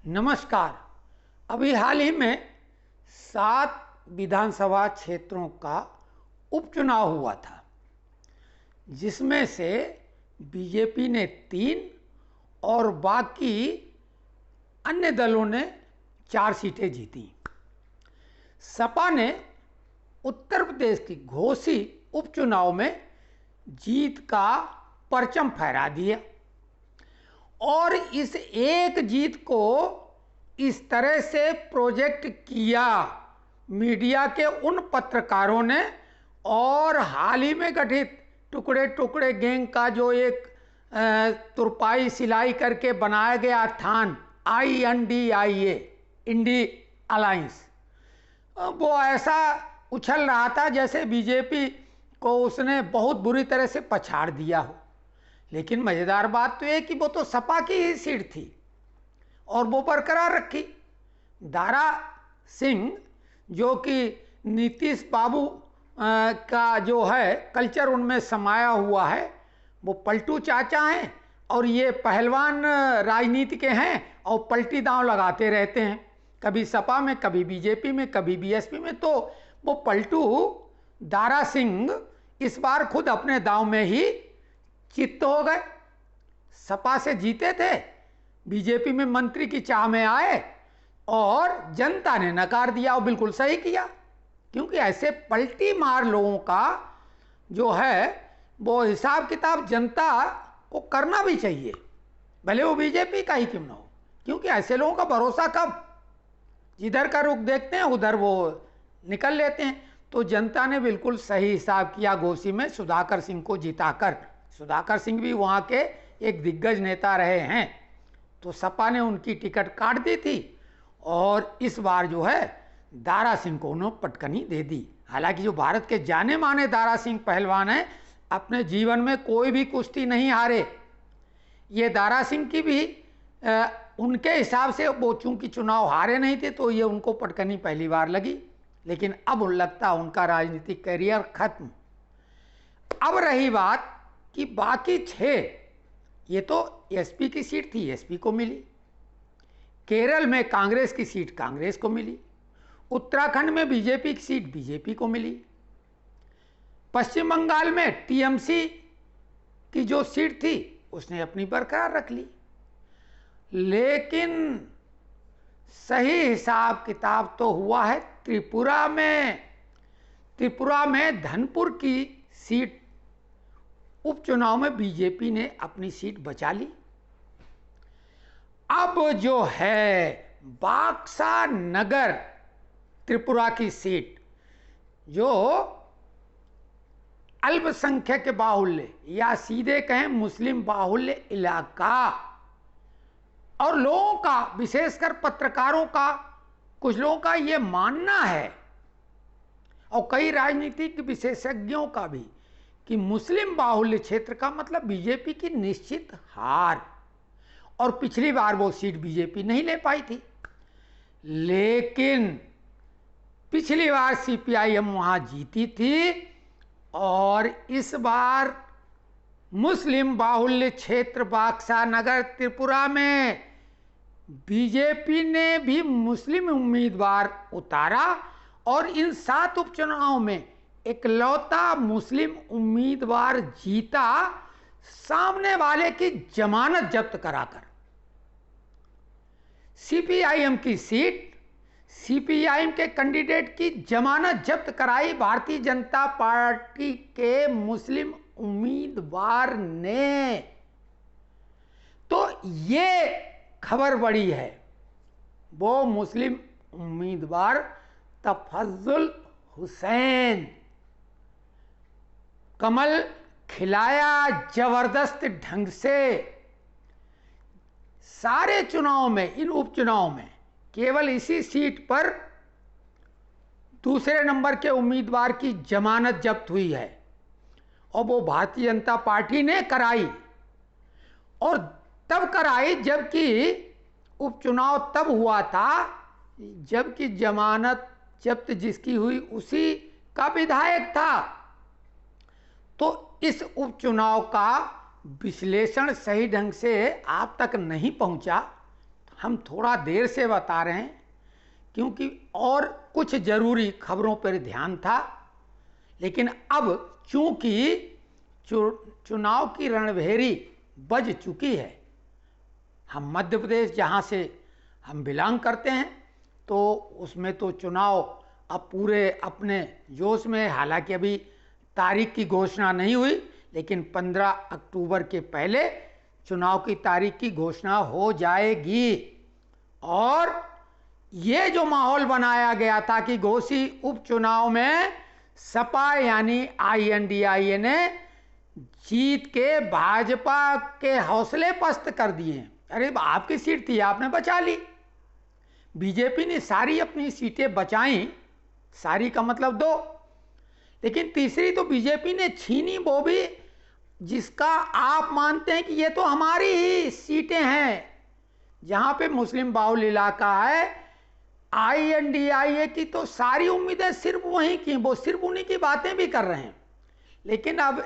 नमस्कार। अभी हाल ही में 7 विधानसभा क्षेत्रों का उपचुनाव हुआ था, जिसमें से बीजेपी ने 3 और बाकी अन्य दलों ने 4 सीटें जीती। सपा ने उत्तर प्रदेश की घोसी उपचुनाव में जीत का परचम फहरा दिया और इस एक जीत को इस तरह से प्रोजेक्ट किया मीडिया के उन पत्रकारों ने और हाल ही में गठित टुकड़े टुकड़े गैंग का जो एक तुरपाई सिलाई करके बनाया गया थान INDIA इंडी अलायंस, वो ऐसा उछल रहा था जैसे बीजेपी को उसने बहुत बुरी तरह से पछाड़ दिया हो। लेकिन मज़ेदार बात तो ये कि वो तो सपा की ही सीट थी और वो बरकरार रखी। दारा सिंह, जो कि नीतीश बाबू का जो है कल्चर उनमें समाया हुआ है, वो पलटू चाचा हैं और ये पहलवान राजनीति के हैं और पलटी दांव लगाते रहते हैं, कभी सपा में, कभी बीजेपी में, कभी BSP में। तो वो पलटू दारा सिंह इस बार खुद अपने दांव में ही चित्त हो गए। सपा से जीते थे, बीजेपी में मंत्री की चाह में आए और जनता ने नकार दिया और बिल्कुल सही किया, क्योंकि ऐसे पलटी मार लोगों का जो है वो हिसाब किताब जनता को करना भी चाहिए, भले वो बीजेपी का ही क्यों ना हो, क्योंकि ऐसे लोगों का भरोसा कब, जिधर का रुख देखते हैं उधर वो निकल लेते हैं। तो जनता ने बिल्कुल सही हिसाब किया घोसी में सुधाकर सिंह को जिताकर। सुधाकर सिंह भी वहाँ के एक दिग्गज नेता रहे हैं, तो सपा ने उनकी टिकट काट दी थी और इस बार जो है दारा सिंह को उन्होंने पटकनी दे दी। हालांकि जो भारत के जाने माने दारा सिंह पहलवान हैं, अपने जीवन में कोई भी कुश्ती नहीं हारे। ये दारा सिंह की भी उनके हिसाब से वो चूंकि चुनाव हारे नहीं थे तो ये उनको पटकनी पहली बार लगी, लेकिन अब लगता उनका राजनीतिक करियर खत्म। अब रही बात कि बाकी 6, ये तो SP की सीट थी, SP को मिली। केरल में कांग्रेस की सीट कांग्रेस को मिली। उत्तराखंड में बीजेपी की सीट बीजेपी को मिली। पश्चिम बंगाल में TMC की जो सीट थी उसने अपनी बरकरार रख ली। लेकिन सही हिसाब किताब तो हुआ है त्रिपुरा में। त्रिपुरा में धनपुर की सीट उपचुनाव में बीजेपी ने अपनी सीट बचा ली। अब जो है बाक्सा नगर त्रिपुरा की सीट, जो अल्पसंख्यक बाहुल्य या सीधे कहें मुस्लिम बाहुल्य इलाका, और लोगों का, विशेषकर पत्रकारों का, कुछ लोगों का ये मानना है और कई राजनीतिक विशेषज्ञों का भी कि मुस्लिम बाहुल्य क्षेत्र का मतलब बीजेपी की निश्चित हार, और पिछली बार वो सीट बीजेपी नहीं ले पाई थी। लेकिन पिछली बार CPIM वहां जीती थी और इस बार मुस्लिम बाहुल्य क्षेत्र बाक्सा नगर त्रिपुरा में बीजेपी ने भी मुस्लिम उम्मीदवार उतारा और इन 7 उपचुनावों में इकलौता मुस्लिम उम्मीदवार जीता, सामने वाले की जमानत जब्त कराकर। CPIM की सीट, CPIM के कैंडिडेट की जमानत जब्त कराई भारतीय जनता पार्टी के मुस्लिम उम्मीदवार ने। तो ये खबर बड़ी है। वो मुस्लिम उम्मीदवार तफज्जुल हुसैन, कमल खिलाया जबरदस्त ढंग से। सारे चुनाव में, इन उपचुनाव में केवल इसी सीट पर दूसरे नंबर के उम्मीदवार की जमानत जब्त हुई है और वो भारतीय जनता पार्टी ने कराई, और तब कराई जबकि उपचुनाव तब हुआ था जबकि जमानत जब्त जिसकी हुई उसी का विधायक था। तो इस उपचुनाव का विश्लेषण सही ढंग से आप तक नहीं पहुंचा, हम थोड़ा देर से बता रहे हैं क्योंकि और कुछ ज़रूरी खबरों पर ध्यान था। लेकिन अब चूंकि चुनाव की रणभेरी बज चुकी है, हम मध्य प्रदेश जहाँ से हम बिलोंग करते हैं तो उसमें तो चुनाव अब पूरे अपने जोश में, हालांकि अभी तारीख की घोषणा नहीं हुई, लेकिन 15 अक्टूबर के पहले चुनाव की तारीख की घोषणा हो जाएगी। और ये जो माहौल बनाया गया था कि घोसी उपचुनाव में सपा यानी INDIA ने जीत के भाजपा के हौसले पस्त कर दिए। अरे आपकी सीट थी, आपने बचा ली। बीजेपी ने सारी अपनी सीटें बचाई, सारी का मतलब 2, लेकिन तीसरी तो बीजेपी ने छीनी, वो भी जिसका आप मानते हैं कि ये तो हमारी ही सीटें हैं, जहां पे मुस्लिम बाहुल इलाका है। INDIA की तो सारी उम्मीदें सिर्फ वहीं की, वो सिर्फ उन्हीं की बातें भी कर रहे हैं। लेकिन अब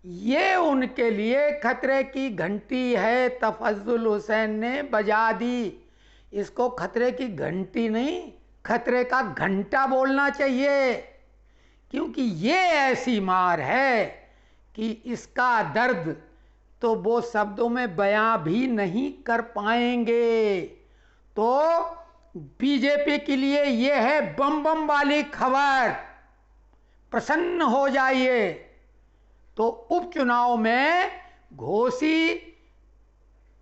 ये उनके लिए खतरे की घंटी है, तफज्जुल हुसैन ने बजा दी। इसको खतरे की घंटी नहीं, खतरे का घंटा बोलना चाहिए, क्योंकि ये ऐसी मार है कि इसका दर्द तो वो शब्दों में बयां भी नहीं कर पाएंगे। तो बीजेपी के लिए ये है बम बम वाली खबर, प्रसन्न हो जाइए। तो उपचुनाव में घोसी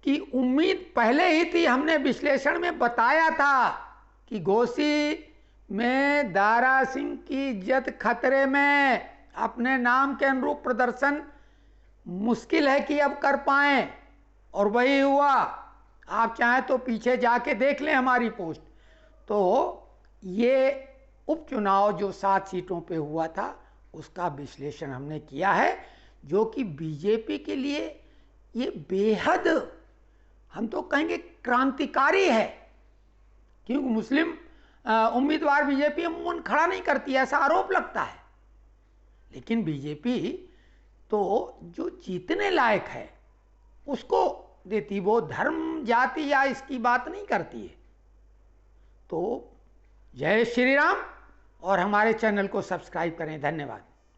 की उम्मीद पहले ही थी, हमने विश्लेषण में बताया था कि घोसी में दारा सिंह की इज्जत खतरे में, अपने नाम के अनुरूप प्रदर्शन मुश्किल है कि अब कर पाएं, और वही हुआ। आप चाहें तो पीछे जाके देख लें हमारी पोस्ट। तो ये उपचुनाव जो 7 सीटों पे हुआ था उसका विश्लेषण हमने किया है, जो कि बीजेपी के लिए ये बेहद, हम तो कहेंगे क्रांतिकारी है, क्योंकि मुस्लिम उम्मीदवार बीजेपी अमूमन खड़ा नहीं करती, ऐसा आरोप लगता है। लेकिन बीजेपी तो जो जीतने लायक है उसको देती, वो धर्म जाति या इसकी बात नहीं करती है। तो जय श्री राम, और हमारे चैनल को सब्सक्राइब करें। धन्यवाद।